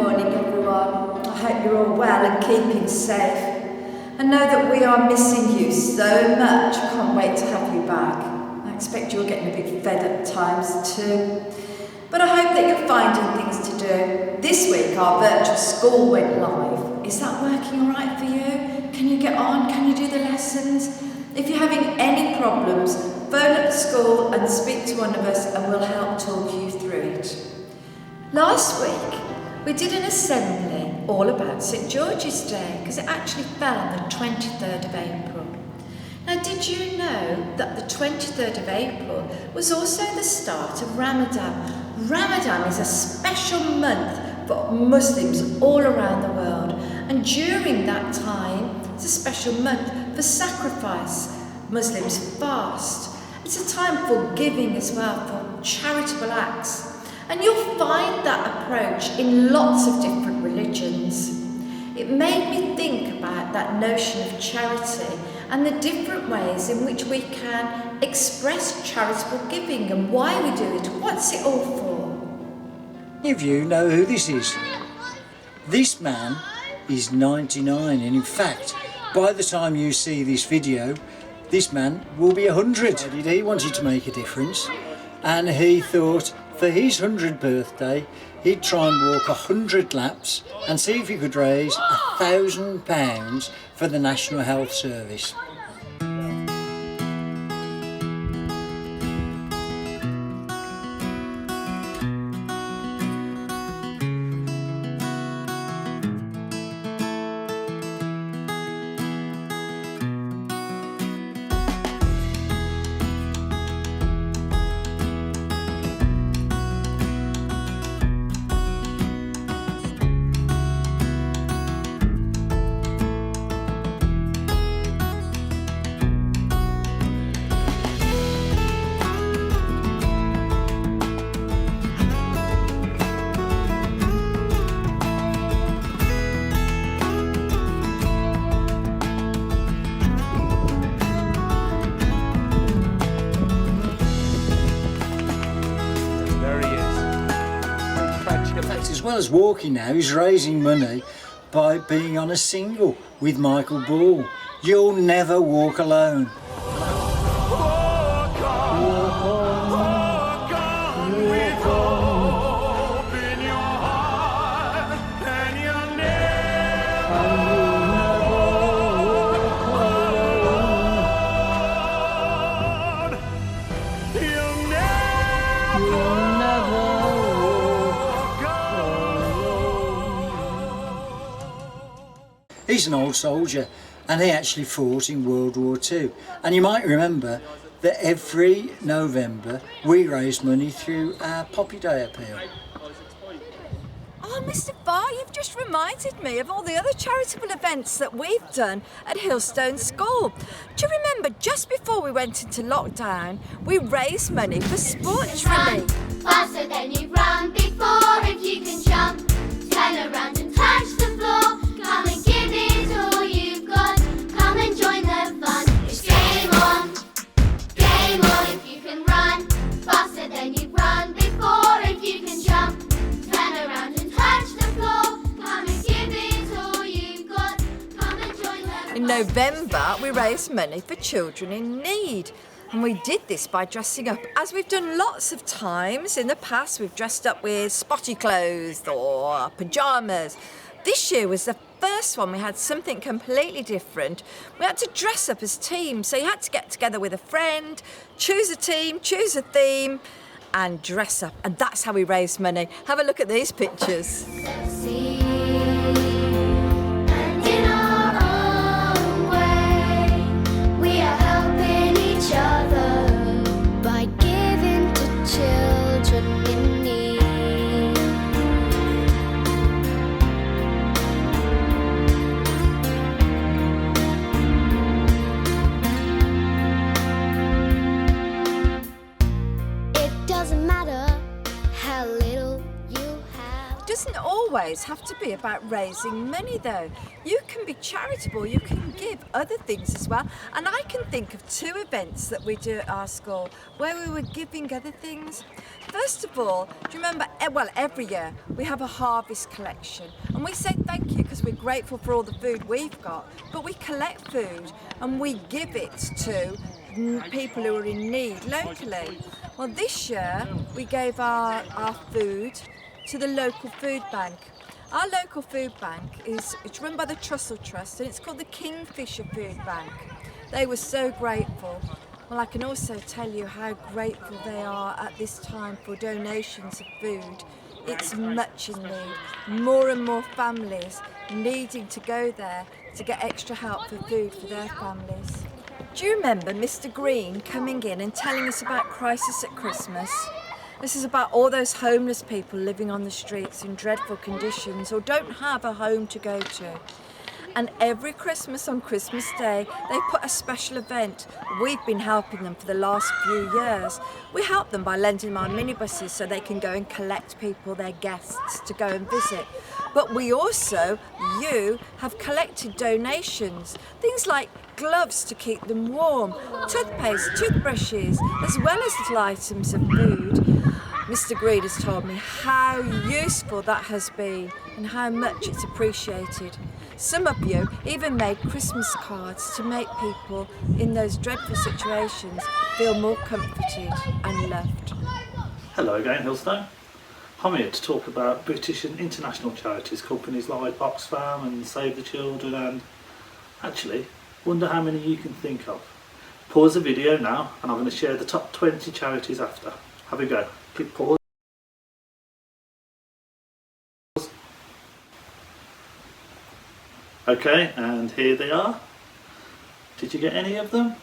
morning, everyone. I hope you're all well and keeping safe. I know that we are missing you so much. I can't wait to have you back. I expect you're getting a bit fed at times too. But I hope that you're finding things to do. This week our virtual school went live. Is that working all right for you? Can you get on? Can you do the lessons? If you're having any problems, phone up the school and speak to one of us and we'll help talk you through it. Last week we did an assembly all about St George's Day because it actually fell on the 23rd of April. Now, did you know that the 23rd of April was also the start of Ramadan? Ramadan is a special month for Muslims all around the world, and during that time it's a special month for sacrifice. Muslims fast. It's a time for giving as well, for charitable acts. And you'll find that approach in lots of different religions. It made me think about that notion of charity and the different ways in which we can express charitable giving and why we do it. What's it all for? Many of you know who this is. This man is 99, and in fact, by the time you see this video, this man will be 100. He wanted to make a difference, and he thought for his 100th birthday, he'd try and walk 100 laps and see if he could raise £1,000 for the National Health Service. As well as walking now, he's raising money by being on a single with Michael Ball. You'll never walk alone. He's an old soldier, and he actually fought in World War II. And you might remember that every November we raise money through our Poppy Day appeal. Oh, Mr. Barr, you've just reminded me of all the other charitable events that we've done at Hillstone School. Do you remember just before we went into lockdown, we raised money for sports relief? Faster than you run before, if you can jump, turn around and touch the floor. Come and give it all you've got. Come and join the fun. It's game on, if you can run faster than you've run before. If you can jump, turn around and touch the floor. Come and give it all you've got. Come and join the fun. In November, we raised money for children in need. And we did this by dressing up, as we've done lots of times in the past. We've dressed up with spotty clothes or pyjamas. This year was the first one we had something completely different. We had to dress up as teams, so you had to get together with a friend, choose a team, choose a theme, and dress up. And that's how we raised money. Have a look at these pictures. And in our own way, we are helping each other by giving to children in need. Doesn't matter how little you have. It doesn't always have to be about raising money though. You can be charitable, you can can give other things as well. And I can think of 2 events that we do at our school where we were giving other things. First of all, do you remember, well, every year we have a harvest collection, and we say thank you because we're grateful for all the food we've got, but we collect food and we give it to people who are in need locally. Well, this year we gave our food to the local food bank. Our local food bank it's run by the Trussell Trust, and it's called the Kingfisher Food Bank. They were so grateful. Well, I can also tell you how grateful they are at this time for donations of food. It's much in need. More and more families needing to go there to get extra help for food for their families. Do you remember Mr. Green coming in and telling us about Crisis at Christmas? This is about all those homeless people living on the streets in dreadful conditions or don't have a home to go to. And every Christmas on Christmas Day, they put a special event. We've been helping them for the last few years. We help them by lending them our minibuses so they can go and collect people, their guests, to go and visit. But we also, you, have collected donations. Things like gloves to keep them warm, toothpaste, toothbrushes, as well as little items of food. Mr. Green has told me how useful that has been and how much it's appreciated. Some of you even made Christmas cards to make people in those dreadful situations feel more comforted and loved. Hello again, Hillstone. I'm here to talk about British and international charities, companies like Oxfam and Save the Children, and actually, wonder how many you can think of. Pause the video now and I'm going to share the top 20 charities after. Have a go. Click pause. Okay, and here they are. Did you get any of them?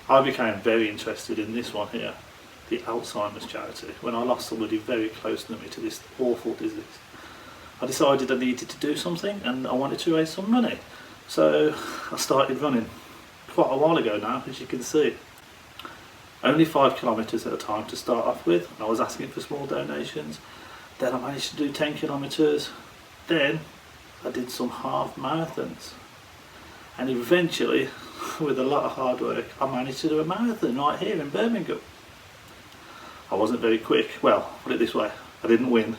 I became very interested in this one here, the Alzheimer's charity, when I lost somebody very close to me to this awful disease. I decided I needed to do something and I wanted to raise some money. So I started running quite a while ago now, as you can see. Only 5 kilometres at a time to start off with. I was asking for small donations. Then I managed to do 10 kilometres. Then I did some half marathons. And eventually, with a lot of hard work, I managed to do a marathon right here in Birmingham. I wasn't very quick. Well, put it this way, I didn't win.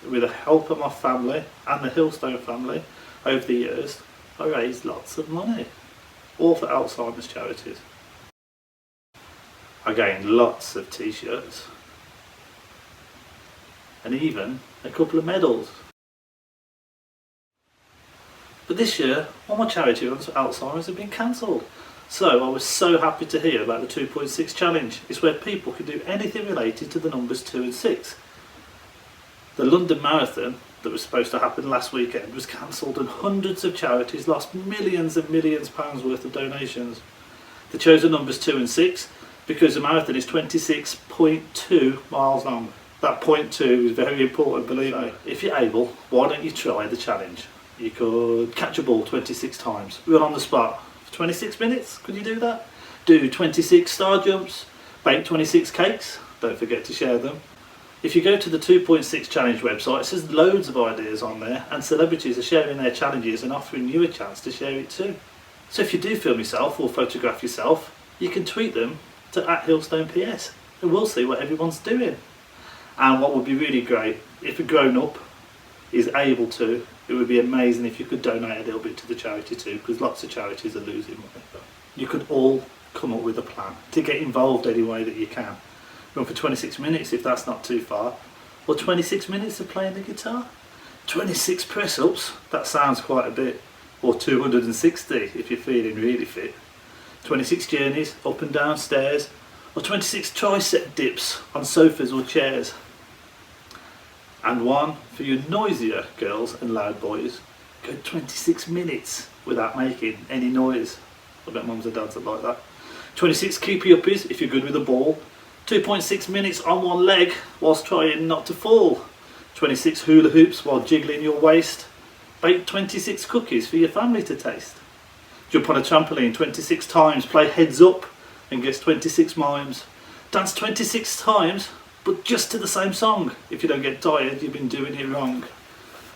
With the help of my family and the Hillstone family over the years, I raised lots of money, all for Alzheimer's charities. I gained lots of t-shirts and even a couple of medals. But this year, all my charity runs for Alzheimer's have been cancelled. So I was so happy to hear about the 2.6 challenge. It's where people can do anything related to the numbers 2 and 6. The London Marathon that was supposed to happen last weekend was cancelled and hundreds of charities lost millions and millions of pounds worth of donations. They chose the numbers 2 and 6 because the marathon is 26.2 miles long. That 0.2 is very important, believe me. If you're able, why don't you try the challenge? You could catch a ball 26 times, run on the spot for 26 minutes, could you do that? Do 26 star jumps, bake 26 cakes, don't forget to share them. If you go to the 2.6 challenge website, there's loads of ideas on there and celebrities are sharing their challenges and offering you a chance to share it too. So if you do film yourself or photograph yourself, you can tweet them to @HillstonePS and we'll see what everyone's doing. And what would be really great, if a grown-up is able to, it would be amazing if you could donate a little bit to the charity too, because lots of charities are losing money. You could all come up with a plan to get involved any way that you can. Run for 26 minutes if that's not too far, or 26 minutes of playing the guitar. 26 press-ups, that sounds quite a bit, or 260 if you're feeling really fit. 26 journeys up and down stairs, or 26 tricep dips on sofas or chairs. And one for you noisier girls and loud boys, go 26 minutes without making any noise. I bet mums and dads would like that. 26 keepy uppies if you're good with a ball. 2.6 minutes on one leg whilst trying not to fall. 26 hula hoops while jiggling your waist. Bake 26 cookies for your family to taste. Jump on a trampoline 26 times, play heads up and guess 26 mimes. Dance 26 times but just to the same song. If you don't get tired, you've been doing it wrong.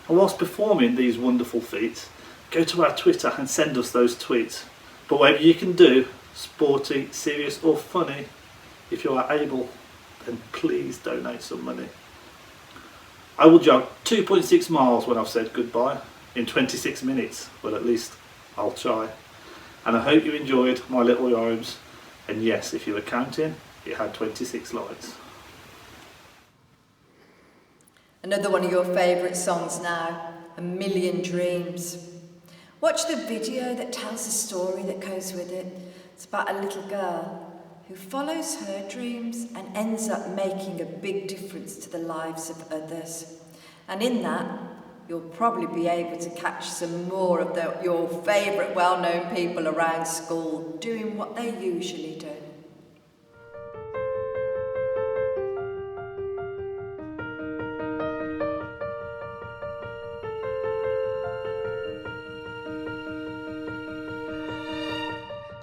And whilst performing these wonderful feats, go to our Twitter and send us those tweets. But whatever you can do, sporty, serious or funny, if you are able, then please donate some money. I will jog 2.6 miles when I've said goodbye in 26 minutes. Well, at least I'll try. And I hope you enjoyed my little rhymes. And yes, if you were counting, it had 26 lines. Another one of your favourite songs now, A Million Dreams. Watch the video that tells the story that goes with it. It's about a little girl who follows her dreams and ends up making a big difference to the lives of others. And in that, you'll probably be able to catch some more of your favourite well-known people around school doing what they usually do.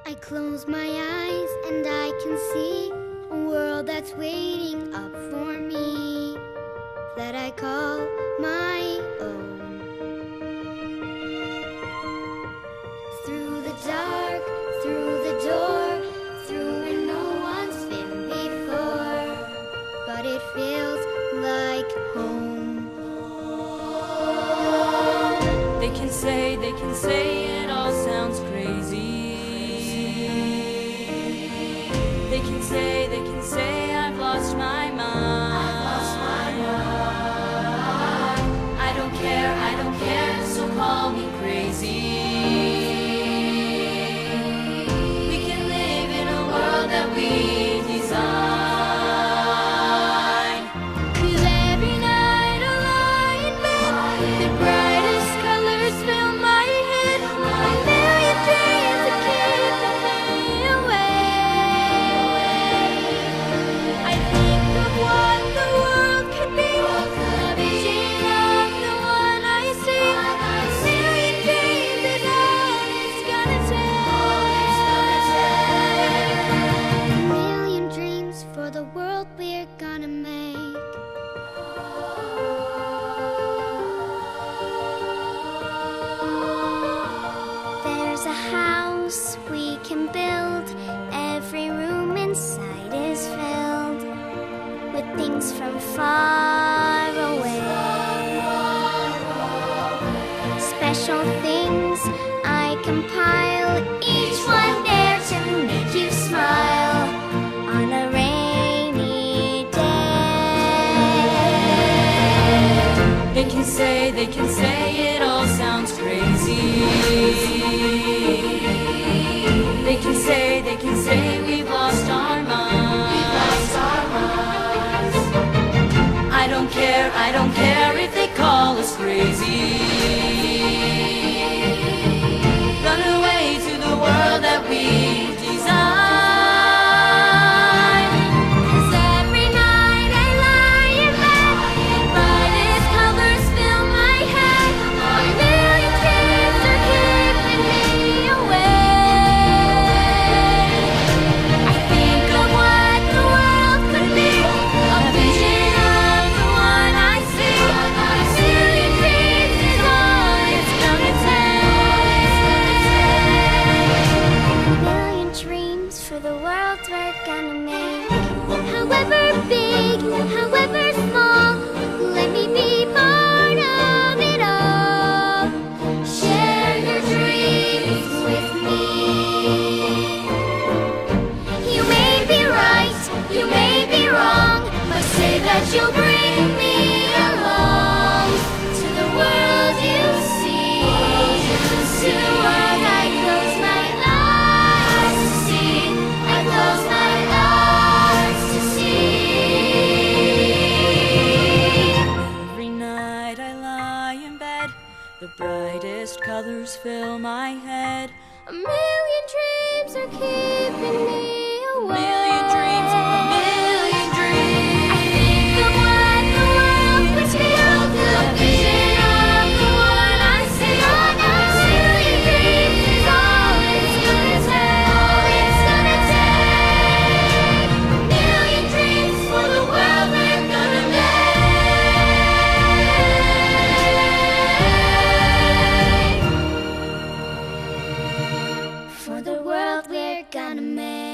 I close my eyes and I can see a world that's waiting up for me, that I call my own. Through the dark, through the door, through where no one's been before, but it feels like home. They can say it all sounds crazy. They can say I've lost my mind. I don't care, so call me crazy. We can live in a world that we design. 'Cause every night I lie in bed, the brightest colors fill my head. A million dreams are keeping me awake. I think of what the world could be, a vision of the one I see. A million dreams is all it's gonna take. A million dreams for the world we're gonna make. There's a house we can build. Every room inside is filled with things from far away. Special things I compile, each one there to make you smile on a rainy day. They can say it all sounds crazy. They can say we've lost our minds. I don't care if they call us crazy. Run away to the world that we design. 'Cause every night I lie in bed, the brightest colors fill my head. A million dreams are keeping me awake. I think of what the world could be, a vision of the one I see. A million dreams is all it's gonna take. A million dreams for the world we're gonna make. However big, however small, let me be part of it all. Share your dreams with me. You may be right, you may be wrong, but say that you'll bring me along to the world you see, to the world I close my eyes to see. I close my eyes to see. Every night I lie in bed, the brightest colors fill my head. A million dreams are keeping me awake. Million dreams, a million dreams. I think of what the world could feel, the vision of the one I see. A million dreams is all it's gonna take. A million dreams for the world. gonna make?